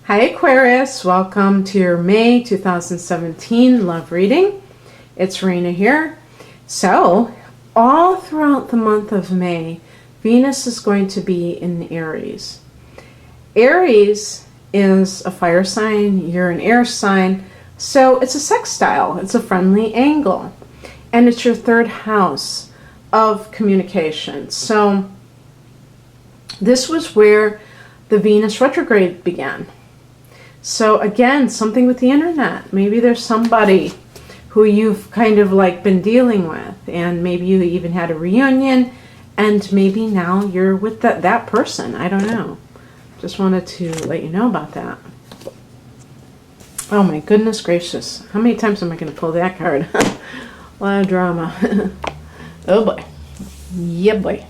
Hi Aquarius, welcome to your May 2017 love reading. It's Rena here. So, all throughout the month of May, Venus is going to be in Aries. Aries is a fire sign, you're an air sign, so it's a sextile, it's a friendly angle, and it's your third house of communication. So, this was where the Venus retrograde began. So again, something with the internet. Maybe there's somebody who you've kind of like been dealing with, and maybe you even had a reunion, and maybe now you're with that person. I don't know. Just wanted to let you know about that. Oh my goodness gracious. How many times am I going to pull that card? A lot of drama. Oh boy. Yeah boy.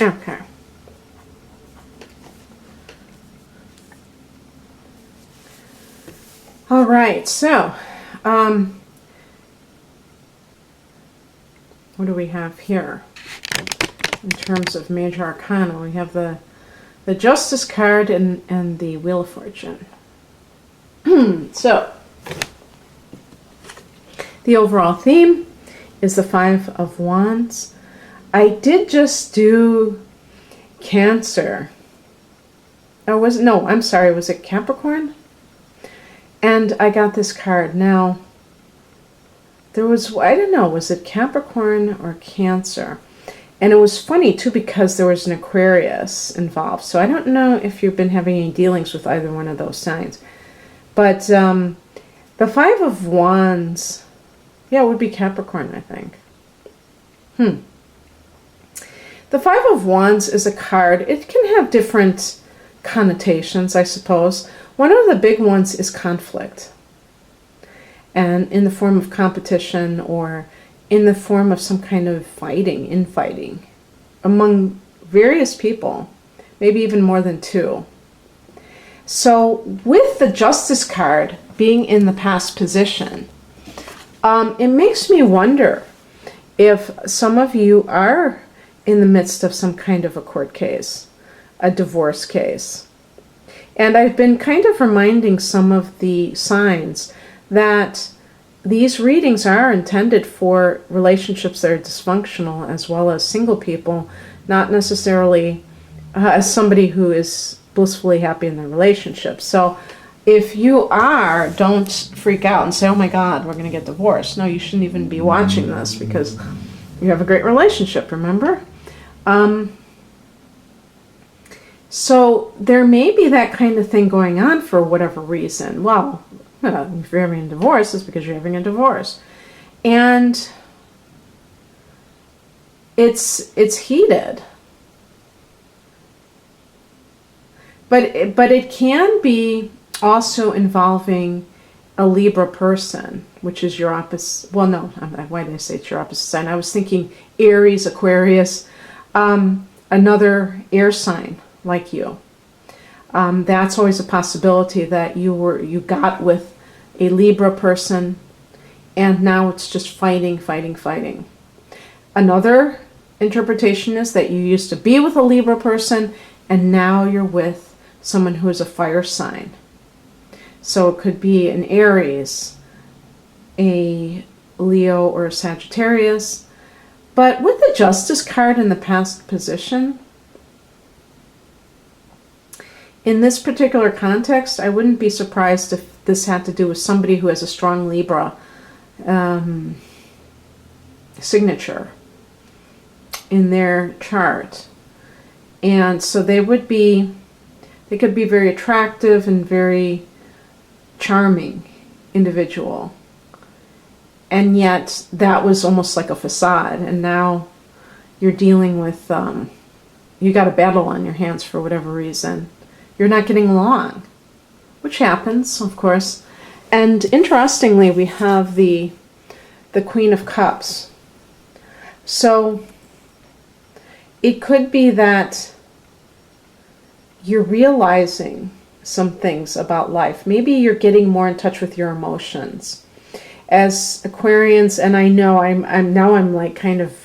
Okay. All right, so what do we have here in terms of major arcana? We have the Justice card and the Wheel of Fortune. So the overall theme is the Five of Wands. I did just do Cancer. Oh, was it Capricorn? And I got this card. Now, there was, I don't know, was it Capricorn or Cancer? And it was funny, too, because there was an Aquarius involved. So I don't know if you've been having any dealings with either one of those signs. But the Five of Wands, yeah, it would be Capricorn, I think. The Five of Wands is a card. It can have different connotations, I suppose. One of the big ones is conflict. And in the form of competition or in the form of some kind of infighting among various people, maybe even more than two. So with the Justice card being in the past position, it makes me wonder if some of you are in the midst of some kind of a court case, a divorce case. And I've been kind of reminding some of the signs that these readings are intended for relationships that are dysfunctional as well as single people, not necessarily as somebody who is blissfully happy in their relationship. So if you are, don't freak out and say, oh my God, we're going to get divorced. No, you shouldn't even be watching this because you have a great relationship, remember? So there may be that kind of thing going on for whatever reason. Well, if you're having a divorce, it's because you're having a divorce. And it's heated. But it can be also involving a Libra person, which is your opposite. Well, no, why did I say it's your opposite sign? I was thinking Aries, Aquarius, another air sign like you. That's always a possibility that you got with a Libra person and now it's just fighting. Another interpretation is that you used to be with a Libra person and now you're with someone who is a fire sign. So it could be an Aries, a Leo, or a Sagittarius. But with the Justice card in the past position, in this particular context, I wouldn't be surprised if this had to do with somebody who has a strong Libra signature in their chart. And so they could be very attractive and very charming individual. And yet that was almost like a facade. And now you're dealing with, you got a battle on your hands for whatever reason. You're not getting along, which happens, of course. And interestingly, we have the the Queen of Cups. So it could be that you're realizing some things about life. Maybe you're getting more in touch with your emotions. As Aquarians, and I know I'm like kind of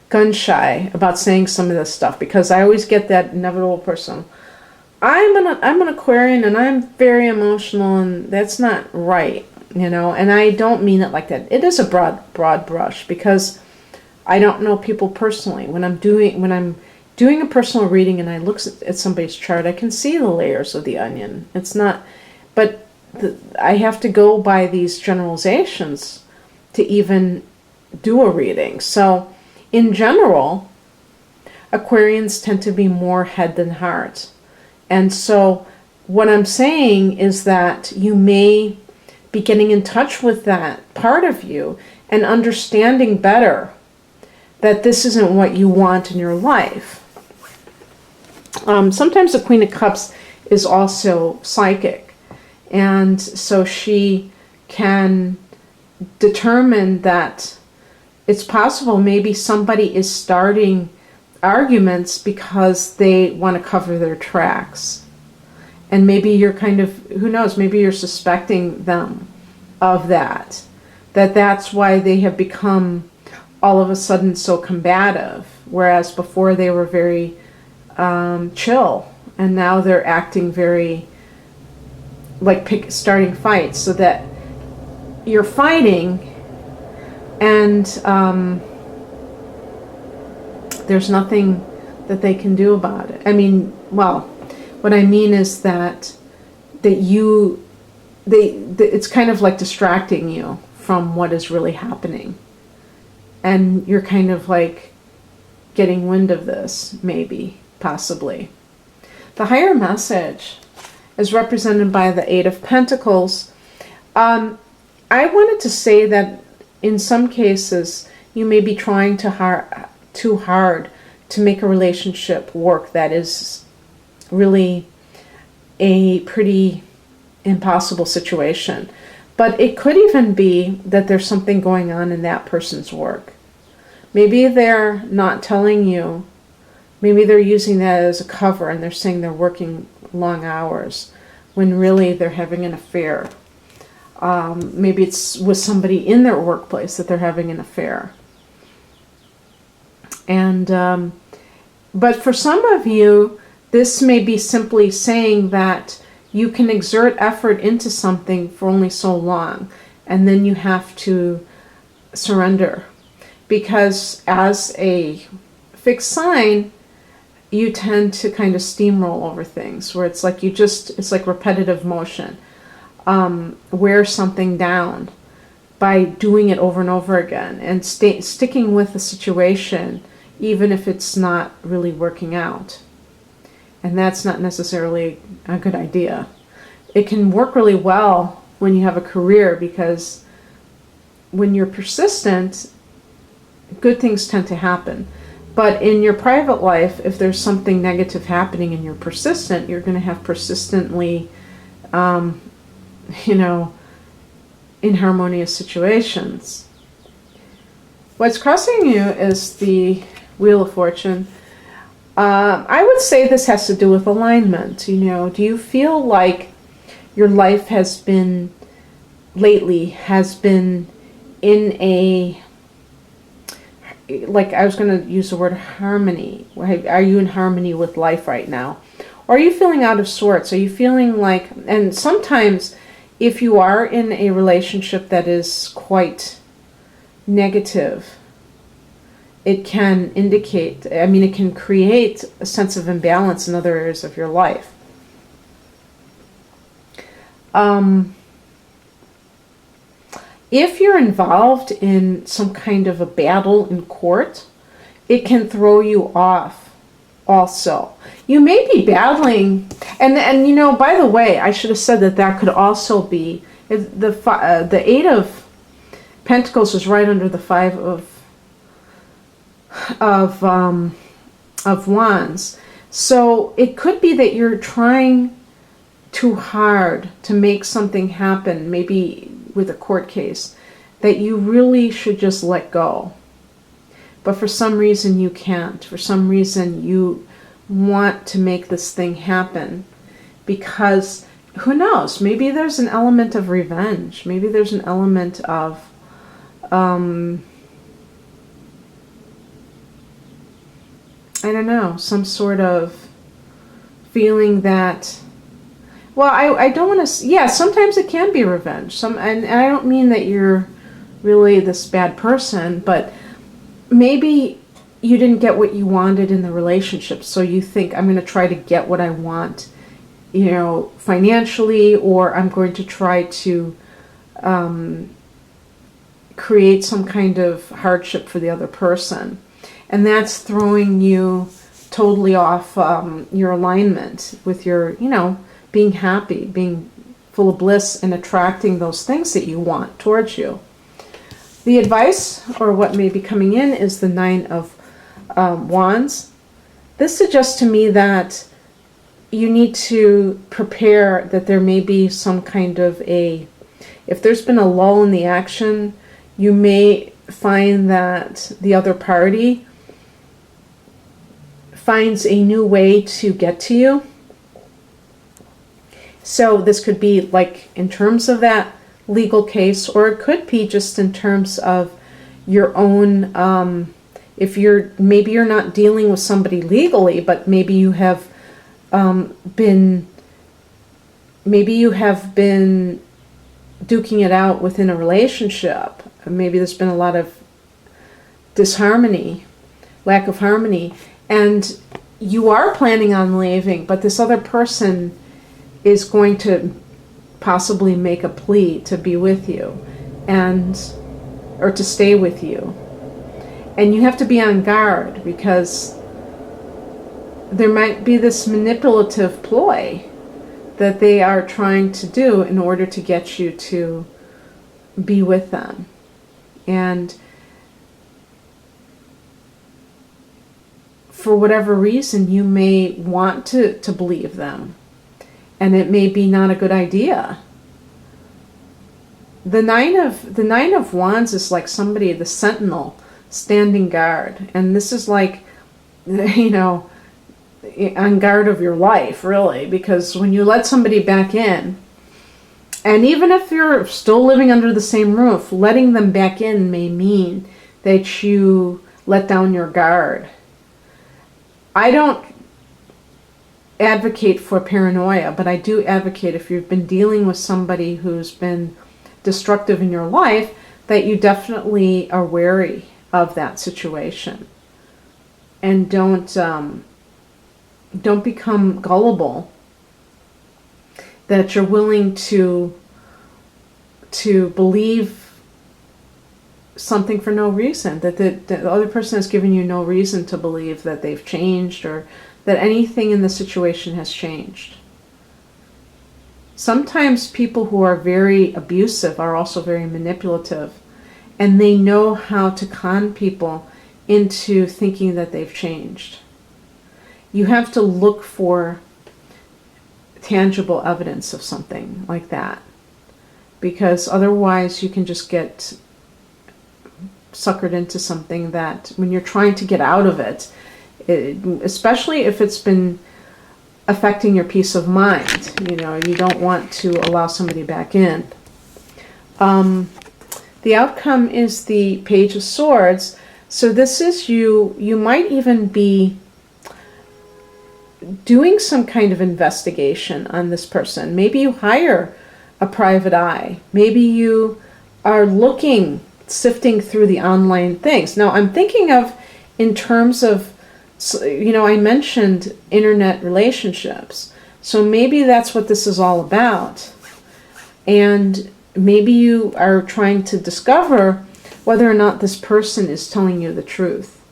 gun shy about saying some of this stuff, because I always get that inevitable person. I'm an Aquarian and I'm very emotional, and that's not right, you know. And I don't mean it like that. It is a broad brush, because I don't know people personally. When I'm doing a personal reading and I look at somebody's chart, I can see the layers of the onion. It's not, but I have to go by these generalizations to even do a reading. So in general, Aquarians tend to be more head than heart. And so what I'm saying is that you may be getting in touch with that part of you and understanding better that this isn't what you want in your life. Sometimes the Queen of Cups is also psychic, and so she can determine that it's possible maybe somebody is starting arguments because they want to cover their tracks. And maybe you're kind of, who knows, maybe you're suspecting them of that. That's why they have become all of a sudden so combative, whereas before they were very chill, and now they're acting very like starting fights, so that you're fighting and there's nothing that they can do about it. I mean, well, what I mean is that it's kind of like distracting you from what is really happening, and you're kind of like getting wind of this, maybe, possibly. The higher message is represented by the Eight of Pentacles. I wanted to say that in some cases you may be trying too hard to make a relationship work that is really a pretty impossible situation. But it could even be that there's something going on in that person's work. Maybe they're not telling you. Maybe they're using that as a cover, and they're saying they're working long hours when really they're having an affair. Maybe it's with somebody in their workplace that they're having an affair. And but for some of you, this may be simply saying that you can exert effort into something for only so long, and then you have to surrender. Because as a fixed sign, you tend to kind of steamroll over things, where it's like it's like repetitive motion. Wear something down by doing it over and over again, and sticking with the situation even if it's not really working out. And that's not necessarily a good idea. It can work really well when you have a career, because when you're persistent, good things tend to happen. But in your private life, if there's something negative happening and you're persistent, you're going to have persistently, inharmonious situations. What's crossing you is the Wheel of Fortune. I would say this has to do with alignment. Do you feel like your life has been in a, like, I was going to use the word harmony. Are you in harmony with life right now? Or are you feeling out of sorts? Are you feeling like, and sometimes if you are in a relationship that is quite negative, it can indicate, it can create a sense of imbalance in other areas of your life. If you're involved in some kind of a battle in court, it can throw you off also. You may be battling, and by the way, I should have said that could also be, the Eight of Pentacles is right under the Five of Wands. So it could be that you're trying too hard to make something happen, maybe with a court case, that you really should just let go. But for some reason you can't. For some reason you want to make this thing happen because, who knows, maybe there's an element of revenge. Maybe there's an element of I don't know, some sort of feeling that, well, I don't want to, yeah, sometimes it can be revenge. And I don't mean that you're really this bad person, but maybe you didn't get what you wanted in the relationship, so you think, I'm going to try to get what I want, you know, financially, or I'm going to try to create some kind of hardship for the other person. And that's throwing you totally off your alignment with your, you know, being happy, being full of bliss, and attracting those things that you want towards you. The advice, or what may be coming in, is the Nine of Wands. This suggests to me that you need to prepare that there may be some kind of if there's been a lull in the action, you may find that the other party finds a new way to get to you. So this could be like in terms of that legal case, or it could be just in terms of your own, maybe you're not dealing with somebody legally, but maybe you have been duking it out within a relationship. Maybe there's been a lot of disharmony, lack of harmony, and you are planning on leaving, but this other person is going to possibly make a plea to be with you, or to stay with you. And you have to be on guard, because there might be this manipulative ploy that they are trying to do in order to get you to be with them. And for whatever reason, you may want to believe them, and it may be not a good idea. The Nine of Wands is like somebody, the sentinel, standing guard, and this is like, you know, on guard of your life, really, because when you let somebody back in, and even if you're still living under the same roof, letting them back in may mean that you let down your guard. I don't advocate for paranoia, but I do advocate, if you've been dealing with somebody who's been destructive in your life, that you definitely are wary of that situation, and don't become gullible, that you're willing to believe something for no reason, that the other person has given you no reason to believe that they've changed, or that anything in the situation has changed. Sometimes people who are very abusive are also very manipulative, and they know how to con people into thinking that they've changed. You have to look for tangible evidence of something like that, because otherwise you can just get suckered into something that, when you're trying to get out of it, especially if it's been affecting your peace of mind, you know, you don't want to allow somebody back in. The outcome is the Page of Swords. So this is you might even be doing some kind of investigation on this person. Maybe you hire a private eye. Maybe you are sifting through the online things. Now, I'm thinking of in terms of, you know, I mentioned internet relationships. So maybe that's what this is all about. And maybe you are trying to discover whether or not this person is telling you the truth,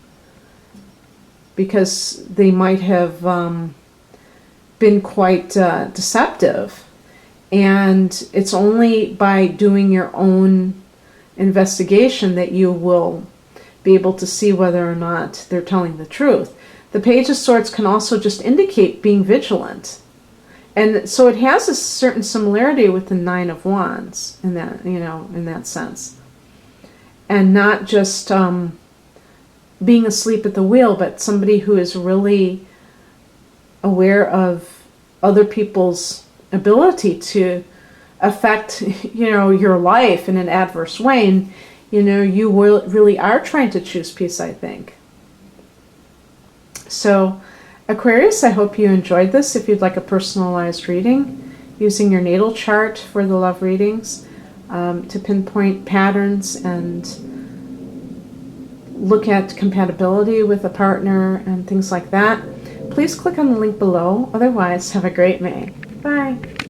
because they might have been quite deceptive. And it's only by doing your own investigation that you will be able to see whether or not they're telling the truth. The Page of Swords can also just indicate being vigilant. And so it has a certain similarity with the Nine of Wands in that, you know, in that sense. and not just being asleep at the wheel, but somebody who is really aware of other people's ability to affect, your life in an adverse way. And, you really are trying to choose peace, I think. So, Aquarius, I hope you enjoyed this. If you'd like a personalized reading, using your natal chart for the love readings, to pinpoint patterns and look at compatibility with a partner and things like that, please click on the link below. Otherwise, have a great May. Bye.